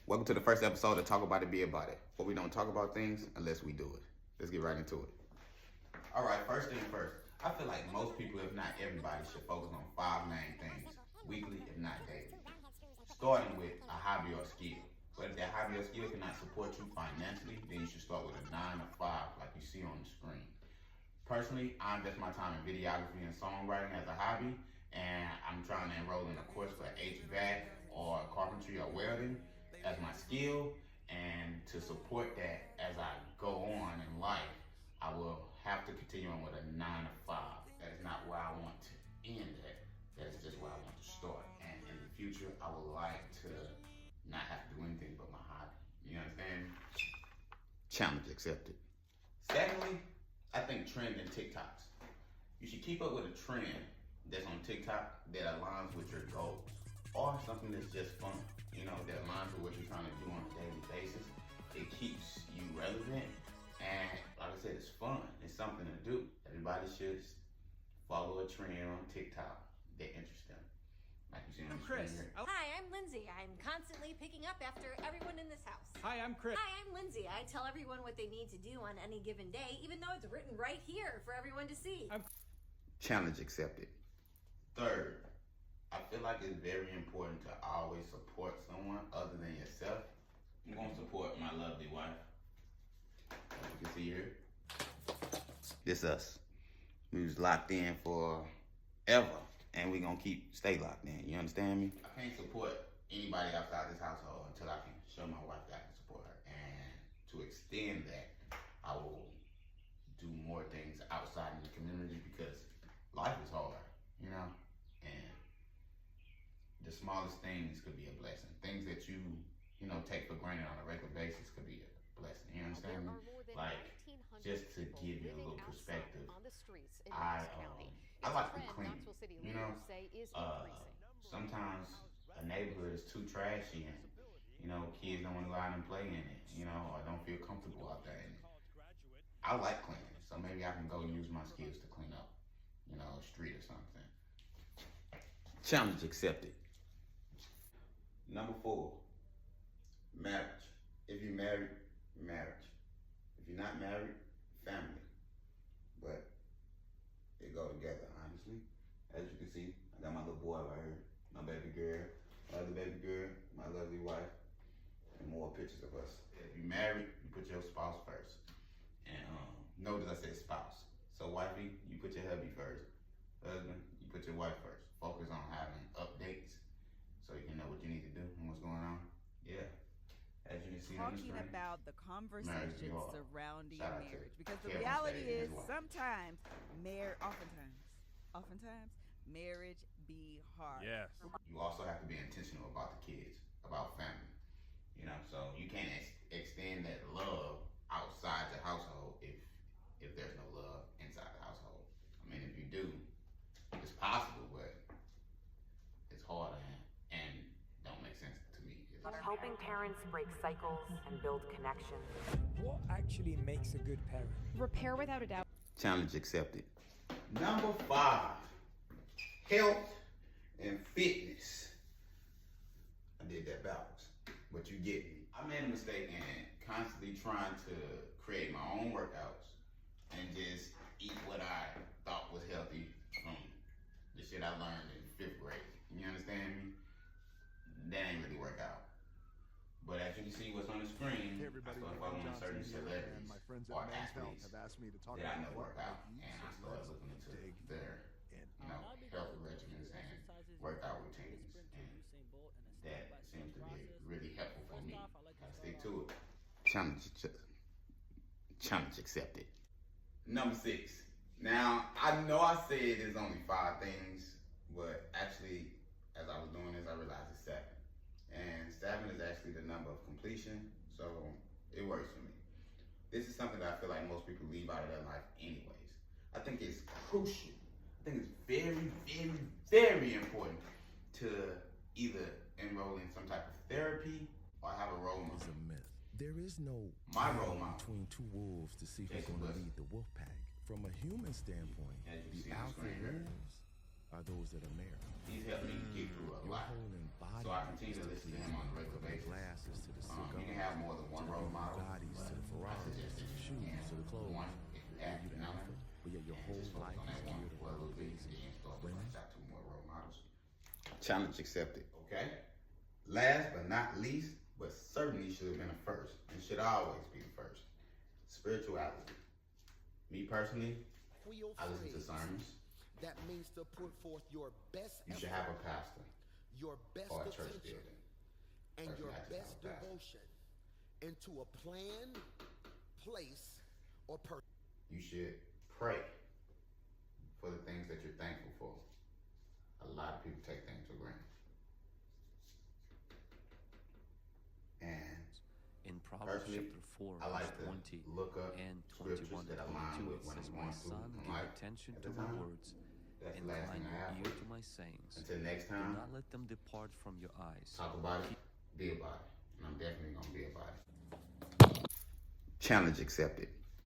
Welcome to the first episode of Talk About It, Be About It, where we don't talk about things unless we do it. Let's get right into it. All right, first thing first. I feel like most people, if not everybody, should focus on 5 main things weekly, if not daily. Starting with a hobby or skill. But if that hobby or skill cannot support you financially, then you should start with a 9 to 5 like you see on the screen. Personally, I invest my time in videography and songwriting as a hobby, and I'm trying to enroll in a course for HVAC or carpentry or welding as my skill. And to support that as I go on in life, I will have to continue on with a 9 to 5. That is not where I want to end at. That is just where I want to start. And in the future, I would like to not have to do anything but my hobby. You understand? Challenge accepted. Secondly, I think trending TikToks. You should keep up with a trend that's on TikTok that aligns with your goals, or something that's just fun, that aligns with what you're trying to do on a daily basis. It keeps you relevant, and like I said, it's fun. It's something to do. Everybody should follow a trend on TikTok that interests them. Like you see on the screen here. Hi, I'm Lindsay. I'm constantly picking up after everyone in this house. Hi, I'm Chris. Hi, I'm Lindsay. I tell everyone what they need to do on any given day, even though it's written right here for everyone to see. Challenge accepted. Third, I feel like it's very important to always support someone other than yourself. I'm going to support my lovely wife. As you can see here. This us. We was locked in forever, and we gonna stay locked in. You understand me? I can't support anybody outside this household until I can show my wife that I can support her. And to extend that, I will do more things outside in the community because life is hard, and the smallest things could be a blessing. Things that you take for granted on a regular basis could be a blessing. You understand me? Like, just to give you a little perspective, I like to clean. Sometimes a neighborhood is too trashy and kids don't want to go out and play in it, or don't feel comfortable out there in it. I like cleaning, so maybe I can go use my skills to clean up, a street or something. Challenge accepted. Number 4, marriage. If you're married, marriage. If you're not married, family. But they go together, honestly. As you can see, I got my little boy right here, my baby girl, my other baby girl, my lovely wife, and more pictures of us. If you're married, you put your spouse first. And notice I said spouse. So wifey, you put your hubby first. Husband, you put your wife first. Focus on having updates so you can know what you need to do and what's going on. Yeah. As you can see on the Talking screen, about the conversations surrounding Shout out to marriage, because the Kevin reality Spacey and is his wife. sometimes oftentimes marriage be hard. Yes. You also have to be intentional about the kids, about family. So you can't extend that love outside the household if there's no love inside the household. I mean, if you do, it's possible, but it's hard and don't make sense to me. Helping parents break cycles and build connections. What actually makes a good parent? Repair without a doubt. Challenge accepted. Number 5, health and fitness. I did that backwards, but you get me. I made a mistake in constantly trying to create my own workouts and just eat what I thought was healthy from the shit I learned in 5th grade. You understand me? That ain't really work out. But as you can see what's on the screen, I started following certain celebrities or athletes that I know work out, and I started looking into their health regimens and workout routines, and that seems to be really helpful for me. Gotta stick to it. Challenge accepted. Number 6. Now, I know I said there's only 5 things, but actually, as I was doing this, I realized it's 7. And 7 is actually the number of completion, so it works for me. This is something that I feel like most people leave out of their life anyways. I think it's crucial. I think it's very, very, very important to either enroll in some type of therapy or have a role model. It's a myth. There is no My battle role model. between 2 wolves to see who's Jason going to Wilson. lead the wolf pack. From a human standpoint, As you the see on the alpha screen here. wolves are those that are married. He's helped me get through a Your lot. whole embodiment So I continue is to listen to him on a regular put basis. glasses to the Challenge accepted. Okay? Last but not least, but certainly should have been a first, and should always be the first. Spirituality. Me personally, I listen to sermons. That means to put forth your best You should effort, have a pastor your best or a church attention, building. and Person your has to have best a pastor. devotion into a plan, place, or person. You should pray for the things that you're thankful for. A lot of people take things for granted. And In Proverbs personally, chapter 4, I like verse to 20 look up and scriptures 21 to that align 22, with it what says, I'm My going through son, in give life attention at to the my time. words, That's the last incline thing I have. your ear to my sayings. Until next Do time, not let them depart from your eyes. talk about it, be about it. And I'm definitely going to be about it. Challenge accepted.